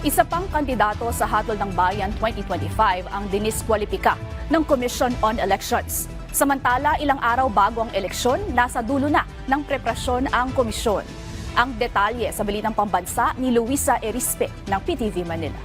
Isa pang kandidato sa Hatol ng Bayan 2025 ang diniskwalipika ng Commission on Elections. Samantala, ilang araw bago ang eleksyon, nasa dulo na ng preparasyon ang komisyon. Ang detalye sa Balitang Pambansa ni Luisa Erispe ng PTV Manila.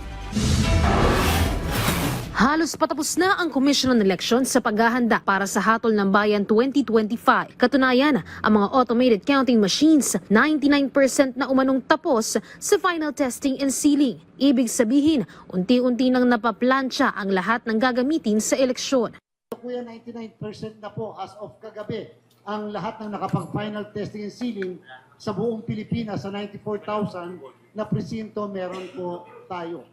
Halos patapos na ang Commission on Elections sa paghahanda para sa Hatol ng Bayan 2025. Katunayan, ang mga automated counting machines, 99% na umanong tapos sa final testing and sealing. Ibig sabihin, unti-unti nang napaplansya ang lahat ng gagamitin sa eleksyon. Kuya, 99% na po as of kagabi ang lahat ng nakapag-final testing and sealing sa buong Pilipinas sa 94,000 na presinto meron po tayo.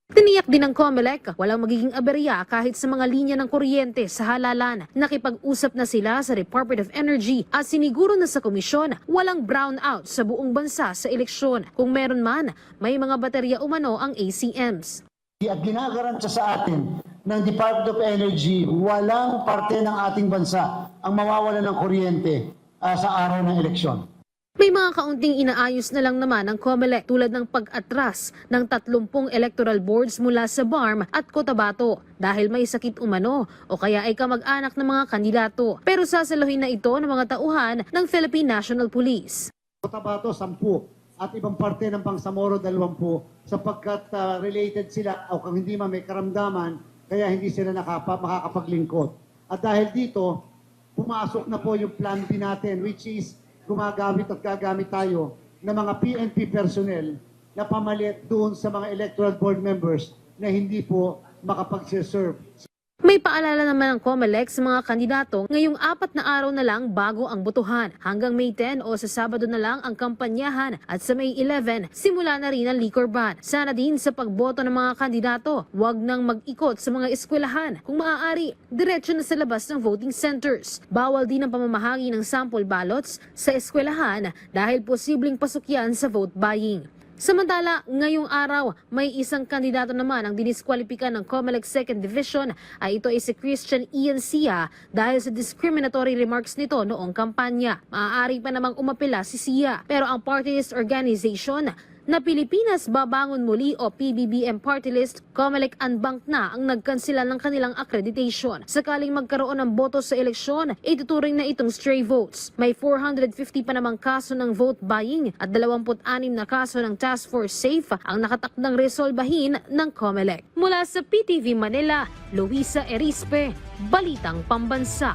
Tiniyak din ng COMELEC, walang magiging aberya kahit sa mga linya ng kuryente sa halalan. Nakipag-usap na sila sa Department of Energy at siniguro na sa komisyon walang brownout sa buong bansa sa eleksyon. Kung meron man, may mga baterya umano ang ACMs. At ginagarantiya sa atin ng Department of Energy, walang parte ng ating bansa ang mawawala ng kuryente sa araw ng eleksyon. May mga kaunting inaayos na lang naman ng COMELEC tulad ng pag-atras ng 30 electoral boards mula sa BARM at Cotabato dahil may sakit umano o kaya ay kamag-anak ng mga kandidato. Pero sasaluhin na ito ng mga tauhan ng Philippine National Police. Cotabato, 10 at ibang parte ng Bangsamoro, 20 sapagkat related sila o kung hindi man may karamdaman kaya hindi sila makakapaglingkod. At dahil dito, pumasok na po yung plan B natin which is gumagamit at gagamit tayo ng mga PNP personnel na pamalit doon sa mga electoral board members na hindi po makapag-serve. May paalala naman ng COMELEC sa mga kandidato ngayong 4 na araw na lang bago ang botohan. Hanggang May 10 o sa Sabado na lang ang kampanyahan at sa May 11, simula na rin ang liquor ban. Sana din sa pagboto ng mga kandidato, huwag nang mag-ikot sa mga eskwelahan. Kung maaari, diretso na sa labas ng voting centers. Bawal din ang pamamahagi ng sample ballots sa eskwelahan dahil posibleng pasok yan sa vote buying. Samantala, ngayong araw, may isang kandidato naman ang diniskwalipika ng COMELEC 2nd Division ay ito ay si Christian Ian Sia dahil sa discriminatory remarks nito noong kampanya. Maaari pa namang umapela si Sia pero ang party list organization na Pilipinas Babangon Muli o PBBM Party List, COMELEC unbank na ang nagkansila ng kanilang accreditation. Sakaling magkaroon ng boto sa eleksyon, ituturing na itong stray votes. May 450 pa namang kaso ng vote buying at 26 na kaso ng Task Force SAFE ang nakatakdang resolbahin ng COMELEC. Mula sa PTV Manila, Luisa Erispe, Balitang Pambansa.